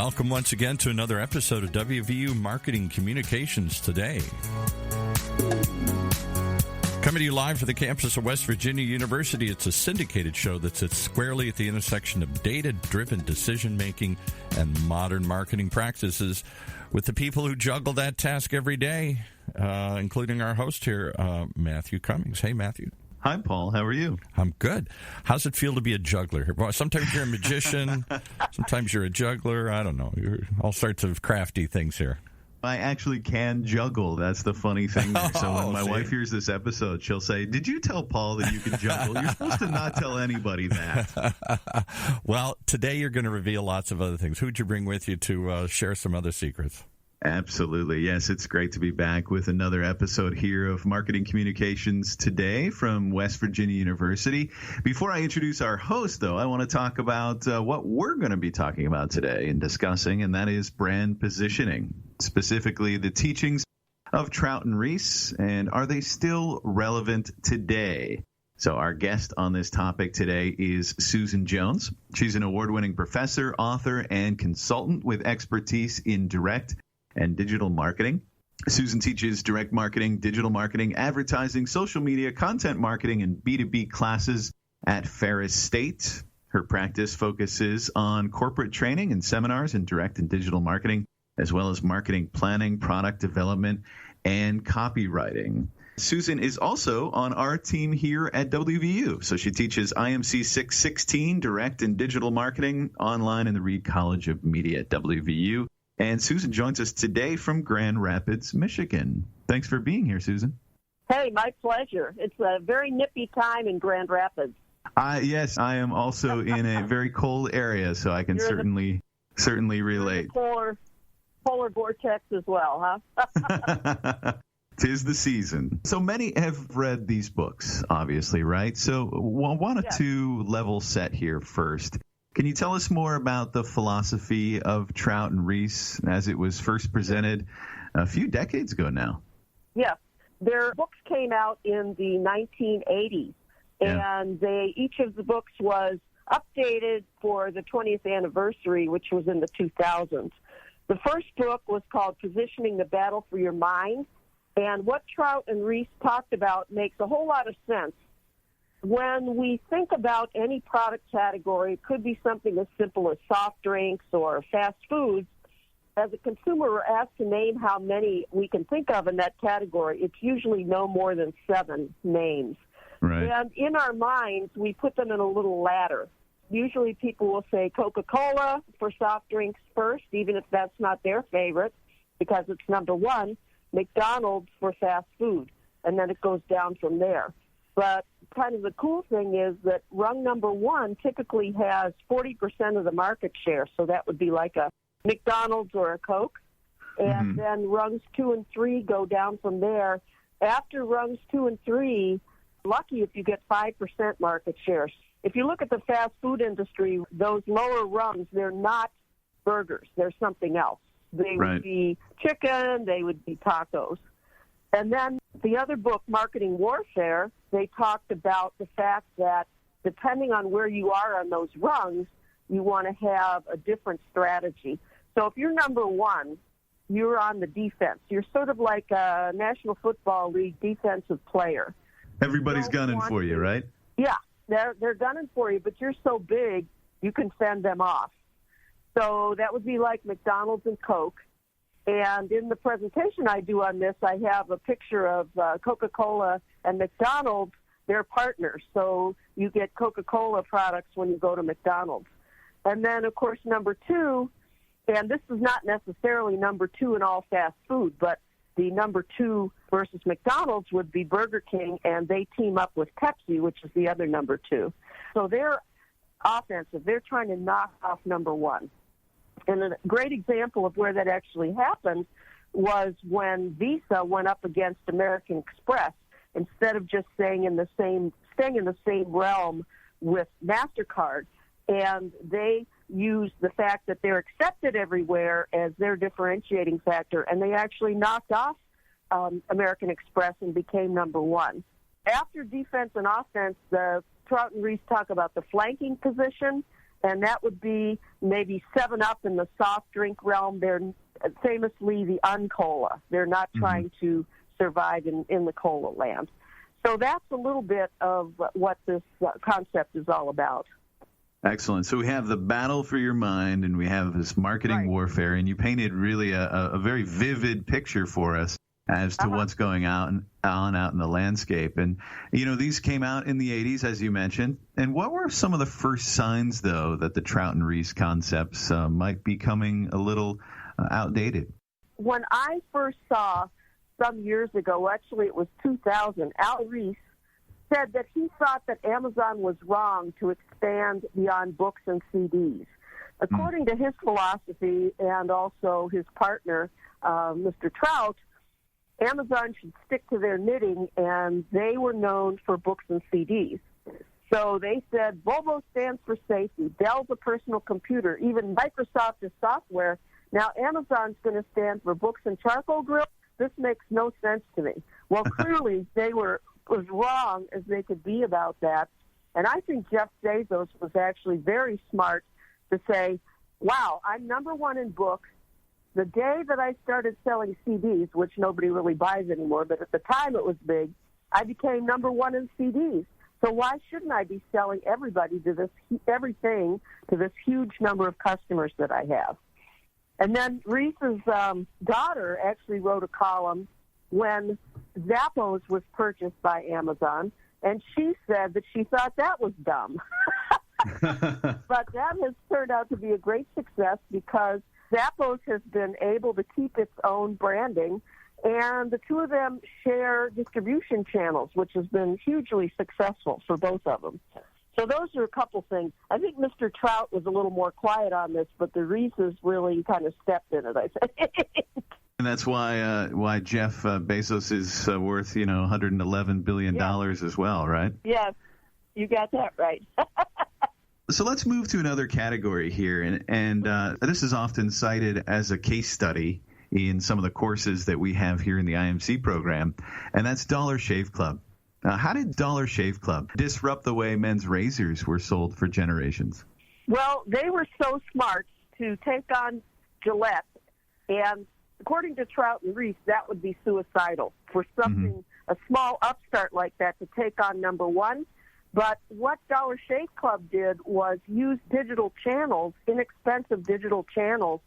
Welcome once again to another episode of WVU Marketing Communications Today. Coming to you live from the campus of West Virginia University, it's a syndicated show that sits squarely at the intersection of data-driven decision-making and modern marketing practices with the people who juggle that task every day, including our host here, Matthew Cummings. Hey, Matthew. Hi, Paul. How are you? I'm good. How's it feel to be a juggler? Well, sometimes you're a magician. Sometimes you're a juggler. I don't know. You're all sorts of crafty things here. I actually can juggle. That's the funny thing there. So when my wife hears this episode, she'll say, "Did you tell Paul that you can juggle? You're supposed to not tell anybody that." Well, today you're going to reveal lots of other things. Who'd you bring with you to share some other secrets? Absolutely. Yes, it's great to be back with another episode here of Marketing Communications Today from West Virginia University. Before I introduce our host, though, I want to talk about what we're going to be talking about today and discussing, and that is brand positioning, specifically the teachings of Trout and Ries, and are they still relevant today? So our guest on this topic today is Susan Jones. She's an award-winning professor, author, and consultant with expertise in direct and digital marketing. Susan teaches direct marketing, digital marketing, advertising, social media, content marketing, and B2B classes at Ferris State. Her practice focuses on corporate training and seminars in direct and digital marketing, as well as marketing planning, product development, and copywriting. Susan is also on our team here at WVU. So she teaches IMC 616, direct and digital marketing, online in the Reed College of Media at WVU. And Susan joins us today from Grand Rapids, Michigan. Thanks for being here, Susan. Hey, my pleasure. It's a very nippy time in Grand Rapids. Yes, I am also in a very cold area, so I can certainly relate. Polar vortex as well, huh? 'Tis the season. So many have read these books, obviously, right? So I wanted to level set here first. Can you tell us more about the philosophy of Trout and Ries as it was first presented a few decades ago now? Yeah. Their books came out in the 1980s, and each of the books was updated for the 20th anniversary, which was in the 2000s. The first book was called Positioning the Battle for Your Mind, and what Trout and Ries talked about makes a whole lot of sense. When we think about any product category, it could be something as simple as soft drinks or fast foods. As a consumer, we're asked to name how many we can think of in that category. It's usually no more than 7 names. Right. And in our minds, we put them in a little ladder. Usually people will say Coca-Cola for soft drinks first, even if that's not their favorite, because it's number 1, McDonald's for fast food, and then it goes down from there. But kind of the cool thing is that rung number 1 typically has 40% of the market share, so that would be like a McDonald's or a Coke. And then rungs 2 and 3 go down from there. After rungs 2 and 3, lucky if you get 5% market shares. If you look at the fast food industry, those lower rungs, they're not burgers. They're something else. They would be chicken, they would be tacos. And then the other book, Marketing Warfare, they talked about the fact that depending on where you are on those rungs, you want to have a different strategy. So if you're number 1, you're on the defense. You're sort of like a National Football League defensive player. Everybody's gunning for you, right? Yeah, they're gunning for you, but you're so big, you can fend them off. So that would be like McDonald's and Coke. And in the presentation I do on this, I have a picture of Coca-Cola and McDonald's. They're partners, so you get Coca-Cola products when you go to McDonald's. And then, of course, number 2, and this is not necessarily number 2 in all fast food, but the number 2 versus McDonald's would be Burger King, and they team up with Pepsi, which is the other number 2. So they're offensive. They're trying to knock off number 1. And a great example of where that actually happened was when Visa went up against American Express. Instead of just staying in the same realm with MasterCard, and they used the fact that they're accepted everywhere as their differentiating factor, and they actually knocked off American Express and became number 1. After defense and offense, the Trout and Ries talk about the flanking position, and that would be maybe 7-Up in the soft drink realm. They're famously the uncola. They're not trying to survive in the cola land. So that's a little bit of what this concept is all about. Excellent. So we have the battle for your mind, and we have this marketing warfare, and you painted really a very vivid picture for us as to what's going out in the landscape. And, these came out in the 80s, as you mentioned. And what were some of the first signs, though, that the Trout and Ries concepts might be becoming a little outdated? When I first saw some years ago, actually it was 2000, Al Ries said that he thought that Amazon was wrong to expand beyond books and CDs. According to his philosophy and also his partner, Mr. Trout, Amazon should stick to their knitting, and they were known for books and CDs. So they said Volvo stands for safety, Dell's a personal computer, even Microsoft is software. Now Amazon's going to stand for books and charcoal grills. This makes no sense to me. Well, clearly they were as wrong as they could be about that. And I think Jeff Bezos was actually very smart to say, wow, I'm number one in books. The day that I started selling CDs, which nobody really buys anymore, but at the time it was big, I became number one in CDs. So why shouldn't I be selling everything to this huge number of customers that I have? And then Ries's daughter actually wrote a column when Zappos was purchased by Amazon, and she said that she thought that was dumb. But that has turned out to be a great success because Zappos has been able to keep its own branding, and the two of them share distribution channels, which has been hugely successful for both of them. So those are a couple things. I think Mr. Trout was a little more quiet on this, but the Rieses really kind of stepped in it, I think. And that's why Jeff Bezos is worth, $111 billion as well, right? Yes, you got that right. So let's move to another category here, and this is often cited as a case study in some of the courses that we have here in the IMC program, and that's Dollar Shave Club. How did Dollar Shave Club disrupt the way men's razors were sold for generations? Well, they were so smart to take on Gillette, and according to Trout and Ries, that would be suicidal for something, a small upstart like that, to take on number one. But what Dollar Shave Club did was use digital channels, inexpensive digital channels,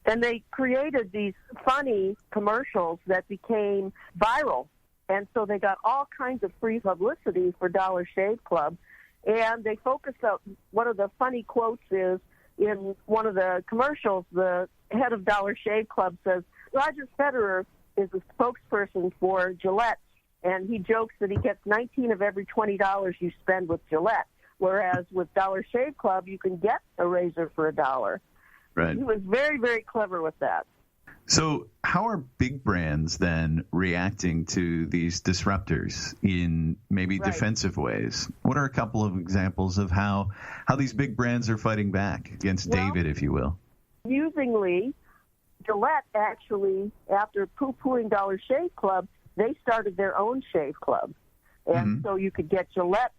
and they created these funny commercials that became viral. And so they got all kinds of free publicity for Dollar Shave Club. And they focused on, one of the funny quotes is, in one of the commercials, the head of Dollar Shave Club says, Roger Federer is a spokesperson for Gillette, and he jokes that he gets 19 of every $20 you spend with Gillette, whereas with Dollar Shave Club, you can get a razor for $1. Right. He was very, very clever with that. So how are big brands then reacting to these disruptors in maybe defensive ways? What are a couple of examples of how these big brands are fighting back against David, if you will? Amusingly, Gillette actually, after poo-pooing Dollar Shave Club, they started their own shave club. And so you could get Gillette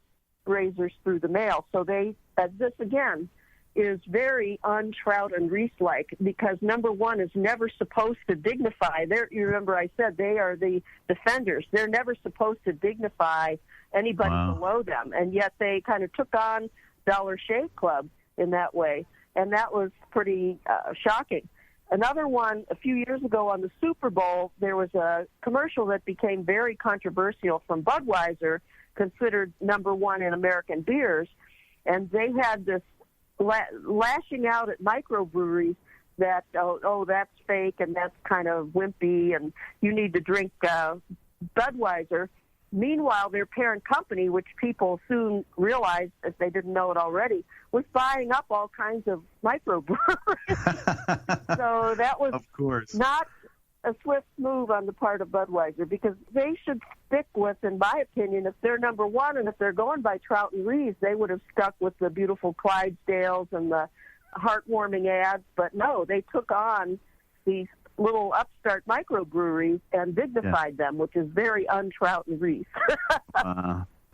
razors through the mail. So this again is very un-Trout and Ries-like, because number one is never supposed to dignify. You remember I said they are the defenders. They're never supposed to dignify anybody below them. And yet they kind of took on Dollar Shave Club in that way. And that was pretty shocking. Another one, a few years ago on the Super Bowl, there was a commercial that became very controversial from Budweiser, considered number one in American beers. And they had this lashing out at microbreweries that, that's fake and that's kind of wimpy and you need to drink Budweiser. Meanwhile, their parent company, which people soon realized, if they didn't know it already, was buying up all kinds of microbreweries. So that was, of course, not a swift move on the part of Budweiser, because they should stick with, in my opinion, if they're number one and if they're going by Trout and Ries, they would have stuck with the beautiful Clydesdales and the heartwarming ads. But no, they took on these little upstart microbreweries and dignified them, which is very un-Trout and Ries.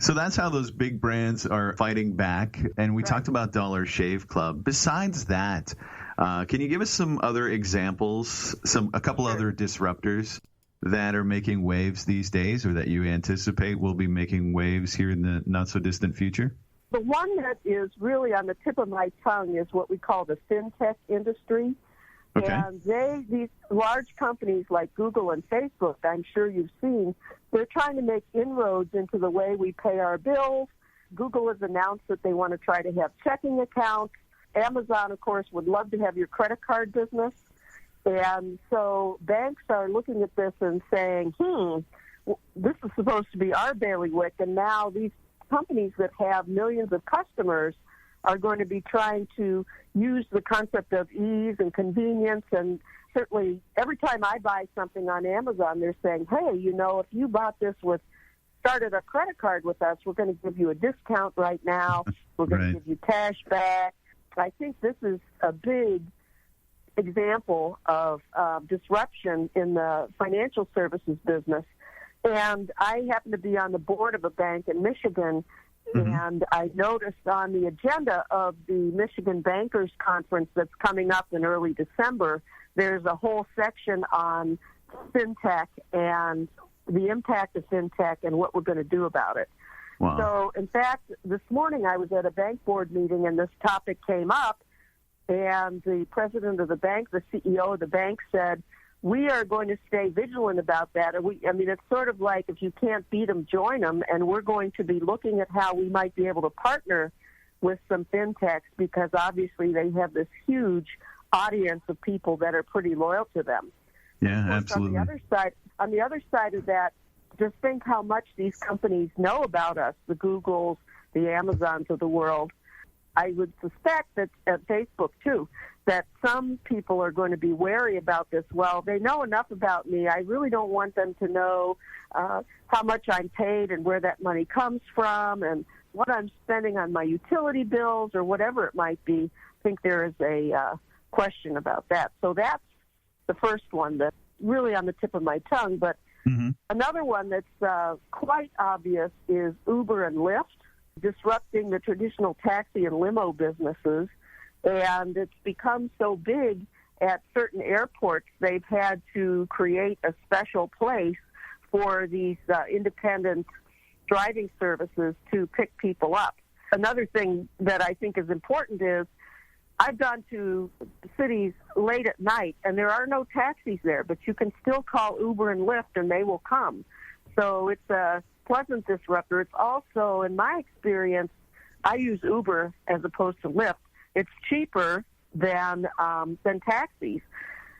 So that's how those big brands are fighting back. And we talked about Dollar Shave Club. Besides that, can you give us some other examples, a couple other disruptors that are making waves these days, or that you anticipate will be making waves here in the not-so-distant future? The one that is really on the tip of my tongue is what we call the fintech industry. Okay. And these large companies like Google and Facebook, I'm sure you've seen, they're trying to make inroads into the way we pay our bills. Google has announced that they want to try to have checking accounts. Amazon, of course, would love to have your credit card business. And so banks are looking at this and saying, this is supposed to be our bailiwick, and now these companies that have millions of customers are going to be trying to use the concept of ease and convenience. And certainly every time I buy something on Amazon, they're saying, hey, if you bought this started a credit card with us, we're going to give you a discount right now. We're going to give you cash back. I think this is a big example of disruption in the financial services business. And I happen to be on the board of a bank in Michigan, and I noticed on the agenda of the Michigan Bankers Conference that's coming up in early December, there's a whole section on fintech and the impact of fintech and what we're going to do about it. Wow. So, in fact, this morning I was at a bank board meeting and this topic came up, and the president of the bank, the CEO of the bank, said, we are going to stay vigilant about that. It's sort of like if you can't beat them, join them, and we're going to be looking at how we might be able to partner with some fintechs because obviously they have this huge audience of people that are pretty loyal to them. Yeah, absolutely. On the other side of that, just think how much these companies know about us, the Googles, the Amazons of the world. I would suspect that at Facebook, too, that some people are going to be wary about this. Well, they know enough about me. I really don't want them to know how much I'm paid and where that money comes from and what I'm spending on my utility bills or whatever it might be. I think there is a question about that. So that's the first one that's really on the tip of my tongue. But another one that's quite obvious is Uber and Lyft, disrupting the traditional taxi and limo businesses. And it's become so big at certain airports, they've had to create a special place for these independent driving services to pick people up. Another thing that I think is important is I've gone to cities late at night, and there are no taxis there, but you can still call Uber and Lyft, and they will come. So it's a pleasant disruptor. It's also, in my experience, I use Uber as opposed to Lyft. It's cheaper than taxis.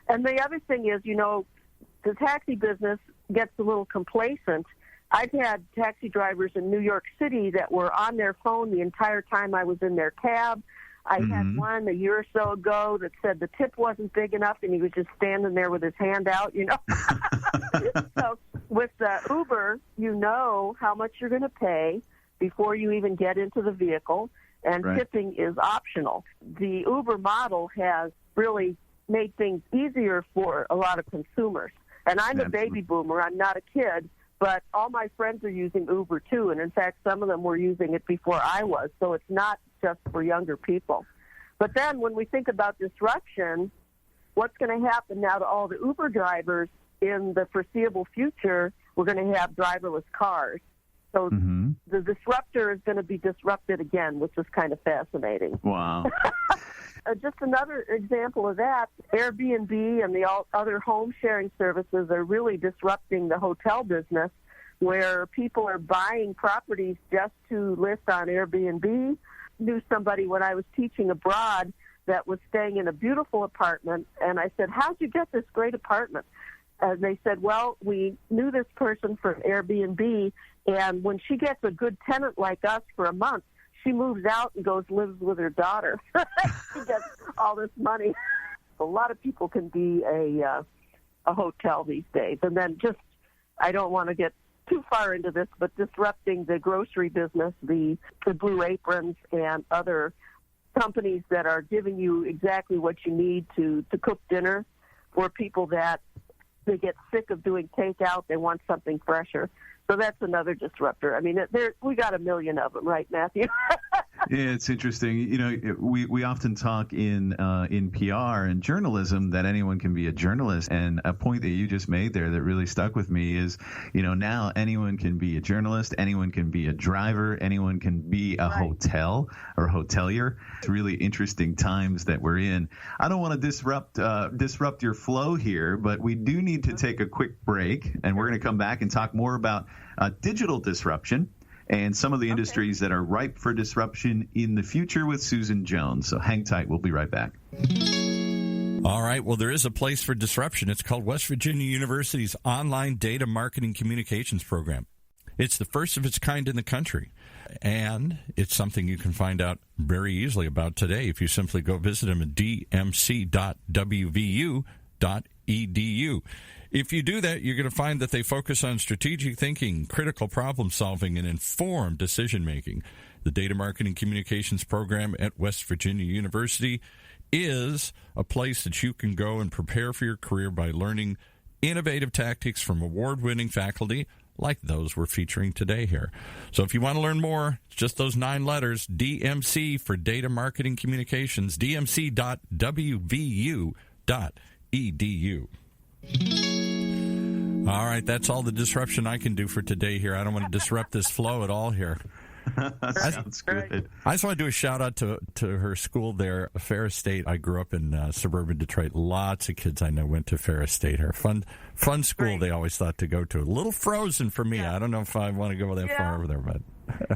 And the other thing is, the taxi business gets a little complacent. I've had taxi drivers in New York City that were on their phone the entire time I was in their cab. I had one a year or so ago that said the tip wasn't big enough, and he was just standing there with his hand out, So with Uber, you know how much you're going to pay before you even get into the vehicle, and tipping is optional. The Uber model has really made things easier for a lot of consumers. And I'm a baby boomer. I'm not a kid, but all my friends are using Uber, too. And, in fact, some of them were using it before I was. So it's not just for younger people. But then when we think about disruption, what's going to happen now to all the Uber drivers in the foreseeable future? We're going to have driverless cars. So the disruptor is going to be disrupted again, which is kind of fascinating. Wow. Just another example of that, Airbnb and the other home-sharing services are really disrupting the hotel business, where people are buying properties just to list on Airbnb. I knew somebody when I was teaching abroad that was staying in a beautiful apartment, and I said, how'd you get this great apartment? And they said, well, we knew this person from Airbnb, and when she gets a good tenant like us for a month, she moves out and lives with her daughter. She gets all this money. A lot of people can be a hotel these days. And then I don't want to get too far into this, but disrupting the grocery business, the Blue Aprons and other companies that are giving you exactly what you need to cook dinner for people that they get sick of doing takeout. They want something fresher. So that's another disruptor. I mean, we got a million of them, right, Matthew? Yeah, it's interesting. You know, we often talk in PR and journalism that anyone can be a journalist. And a point that you just made there that really stuck with me is, you know, now anyone can be a journalist, anyone can be a driver, anyone can be a hotel or hotelier. It's really interesting times that we're in. I don't want to disrupt your flow here, but we do need to take a quick break, and we're going to come back and talk more about digital disruption and some of the industries that are ripe for disruption in the future with Susan Jones. So hang tight. We'll be right back. All right. Well, there is a place for disruption. It's called West Virginia University's Online Data Marketing Communications Program. It's the first of its kind in the country, and it's something you can find out very easily about today if you simply go visit them at dmc.wvu.edu. If you do that, you're going to find that they focus on strategic thinking, critical problem solving, and informed decision making. The Data Marketing Communications Program at West Virginia University is a place that you can go and prepare for your career by learning innovative tactics from award-winning faculty like those we're featuring today here. So if you want to learn more, it's just those 9 letters, DMC for Data Marketing Communications, dmc.wvu.edu. All right, that's all the disruption I can do for today here. I don't want to disrupt this flow at all here. Sounds good. I just want to do a shout-out to her school there, Ferris State. I grew up in suburban Detroit. Lots of kids I know went to Ferris State here. Fun school they always thought to go to. A little frozen for me. Yeah. I don't know if I want to go that far over there. But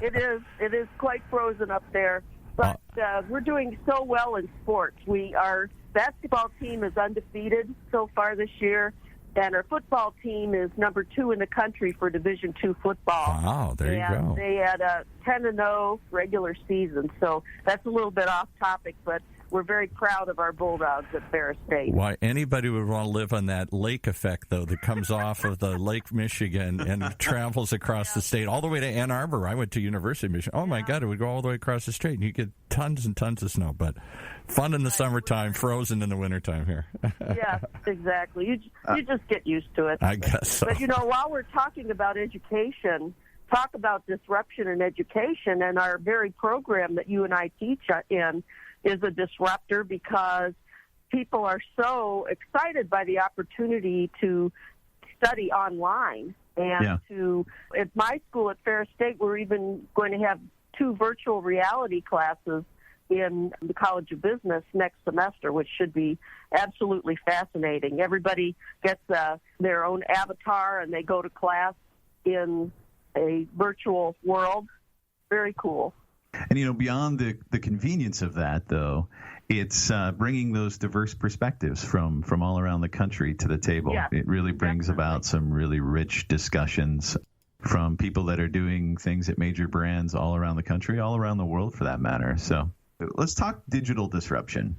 It is quite frozen up there. But we're doing so well in sports. Our basketball team is undefeated so far this year. And our football team is number 2 in the country for Division II football. Wow, there you go. They had a 10-0 regular season, so that's a little bit off topic, but we're very proud of our Bulldogs at Ferris State. Why, anybody would want to live on that lake effect, though, that comes off of the Lake Michigan and travels across the state, all the way to Ann Arbor. I went to University of Michigan. Oh, my God, it would go all the way across the state, and you get tons and tons of snow, but fun in the summertime, frozen in the wintertime here. Yeah, exactly. You just get used to it. I guess so. But, while we're talking about education, talk about disruption in education, and our very program that you and I teach in is a disruptor because people are so excited by the opportunity to study online. And at my school at Ferris State, we're even going to have 2 virtual reality classes in the College of Business next semester, which should be absolutely fascinating. Everybody gets their own avatar, and they go to class in a virtual world. Very cool. And, beyond the convenience of that, though, it's bringing those diverse perspectives from all around the country to the table. Yeah, it really brings about some really rich discussions from people that are doing things at major brands all around the country, all around the world for that matter. So let's talk digital disruption.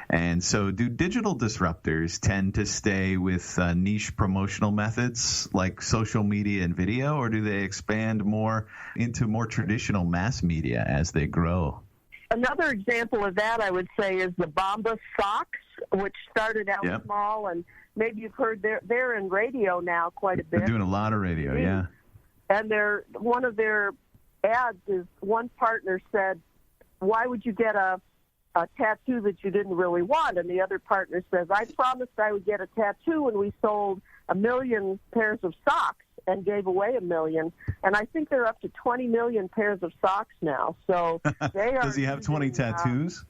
And so do digital disruptors tend to stay with niche promotional methods like social media and video, or do they expand more into more traditional mass media as they grow? Another example of that, I would say, is the Bombas socks, which started out small, and maybe you've heard they're in radio now quite a bit. They're doing a lot of radio, yeah. And one of their ads is one partner said, "Why would you get a tattoo that you didn't really want?" And the other partner says, "I promised I would get a tattoo when we sold 1 million pairs of socks and gave away 1 million." And I think they're up to 20 million pairs of socks now. So they are. Does he have 20 tattoos?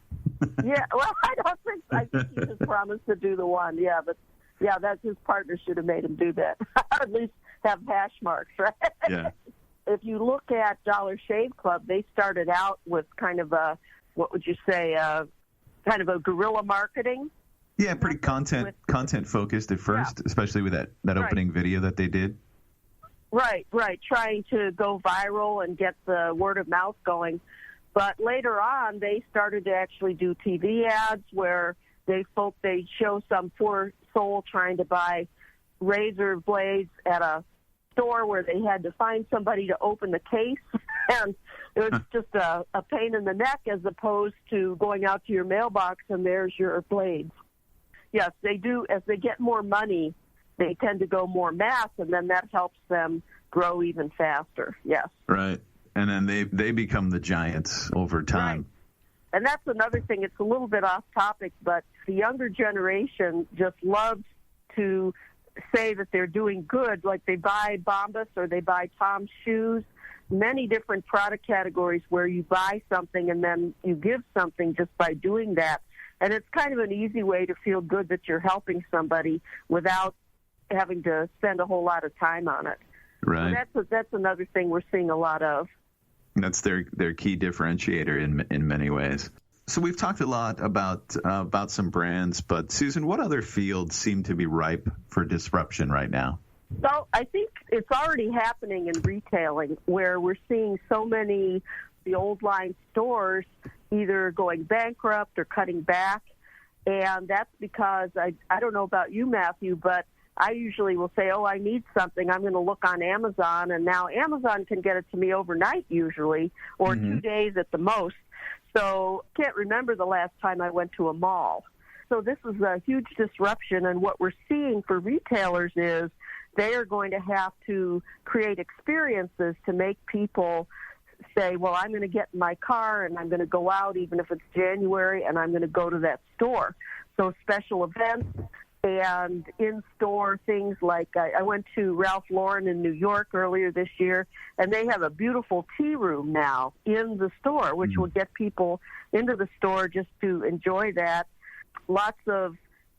Yeah, well, I don't think. I think he just promised to do the one. Yeah, but that's his partner should have made him do that. At least have hash marks, right? Yeah. If you look at Dollar Shave Club, they started out with kind of a, what would you say, kind of a guerrilla marketing. Yeah, pretty content focused at first, especially with that opening video that they did. Right. Trying to go viral and get the word of mouth going. But later on, they started to actually do TV ads where they show some poor soul trying to buy razor blades at a store where they had to find somebody to open the case, and it was just a pain in the neck as opposed to going out to your mailbox and there's your blades. Yes, they do. As they get more money, they tend to go more mass, and then that helps them grow even faster. Yes. Right. And then they become the giants over time. Right. And that's another thing. It's a little bit off topic, but the younger generation just loves to say that they're doing good, like they buy Bombas or they buy Tom's shoes, many different product categories where you buy something and then you give something just by doing that. And it's kind of an easy way to feel good that you're helping somebody without having to spend a whole lot of time on it. Right. So that's another thing we're seeing a lot of. That's their key differentiator in many ways. So we've talked a lot about some brands, but Susan, what other fields seem to be ripe for disruption right now? So I think it's already happening in retailing, where we're seeing so many the old line stores either going bankrupt or cutting back, and that's because I don't know about you, Matthew, but I usually will say, oh, I need something. I'm going to look on Amazon, and now Amazon can get it to me overnight usually, or 2 days at the most. So I can't remember the last time I went to a mall. So this is a huge disruption, and what we're seeing for retailers is they are going to have to create experiences to make people say, well, I'm going to get in my car and I'm going to go out even if it's January, and I'm going to go to that store. So special events and in-store things like I went to Ralph Lauren in New York earlier this year, and they have a beautiful tea room now in the store, which will get people into the store just to enjoy that. Lots of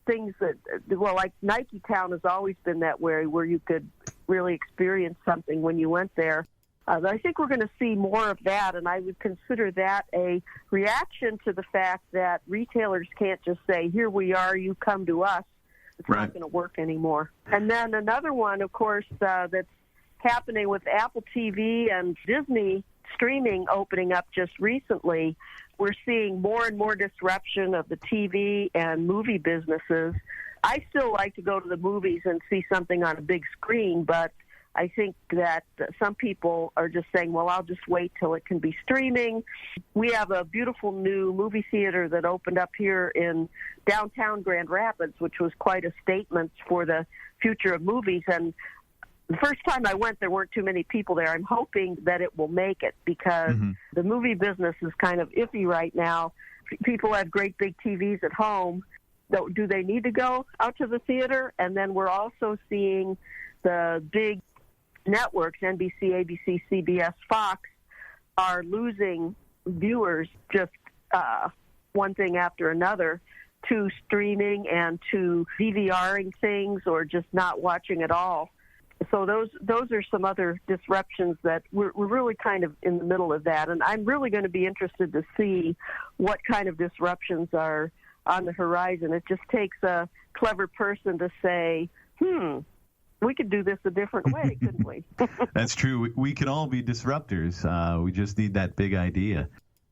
things that, well, like Nike Town has always been that way, where you could really experience something when you went there. I think we're going to see more of that, and I would consider that a reaction to the fact that retailers can't just say, here we are, you come to us. It's not going to work anymore. And then another one, of course, that's happening with Apple TV and Disney streaming opening up just recently. We're seeing more and more disruption of the TV and movie businesses. I still like to go to the movies and see something on a big screen, but I think that some people are just saying, well, I'll just wait till it can be streaming. We have a beautiful new movie theater that opened up here in downtown Grand Rapids, which was quite a statement for the future of movies. And the first time I went, there weren't too many people there. I'm hoping that it will make it, because the movie business is kind of iffy right now. People have great big TVs at home. Do they need to go out to the theater? And then we're also seeing the big networks, NBC, ABC, CBS, Fox, are losing viewers just one thing after another to streaming and to DVRing things or just not watching at all. So those are some other disruptions that we're really kind of in the middle of that. And I'm really going to be interested to see what kind of disruptions are on the horizon. It just takes a clever person to say, we could do this a different way, couldn't we? That's true. We can all be disruptors. We just need that big idea.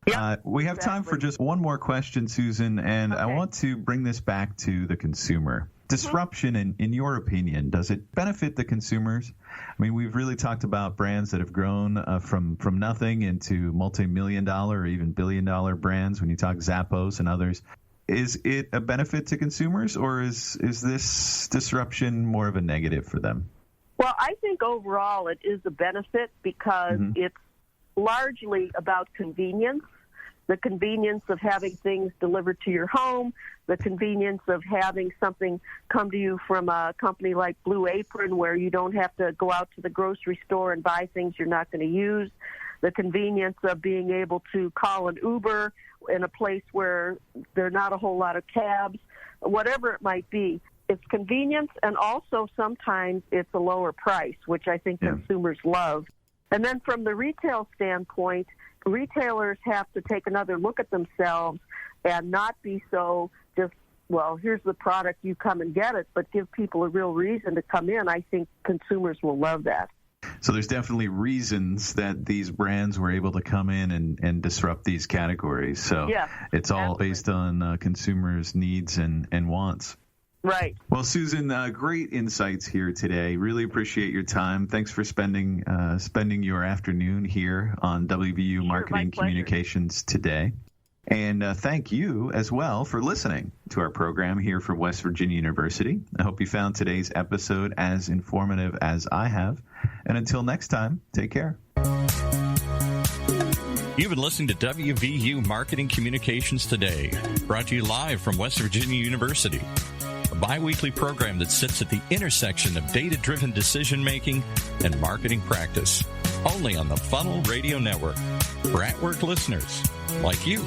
Yep, we have time for just one more question, Susan, and I want to bring this back to the consumer. Disruption, in your opinion, does it benefit the consumers? I mean, we've really talked about brands that have grown from nothing into multi-million-dollar or even billion-dollar brands when you talk Zappos and others. Is it a benefit to consumers, or is this disruption more of a negative for them? Well, I think overall it is a benefit, because it's largely about convenience, the convenience of having things delivered to your home, the convenience of having something come to you from a company like Blue Apron, where you don't have to go out to the grocery store and buy things you're not going to use, the convenience of being able to call an Uber in a place where there are not a whole lot of cabs, whatever it might be. It's convenience, and also sometimes it's a lower price, which I think consumers love. And then from the retail standpoint, retailers have to take another look at themselves and not be so just, well, here's the product, you come and get it, but give people a real reason to come in. I think consumers will love that. So there's definitely reasons that these brands were able to come in and disrupt these categories. So it's all based on consumers' needs and wants. Right. Well, Susan, great insights here today. Really appreciate your time. Thanks for spending your afternoon here on WVU Marketing Communications today. And thank you as well for listening to our program here from West Virginia University. I hope you found today's episode as informative as I have. And until next time, take care. You've been listening to WVU Marketing Communications Today, brought to you live from West Virginia University, a bi-weekly program that sits at the intersection of data-driven decision-making and marketing practice, only on the Funnel Radio Network, for at-work listeners like you.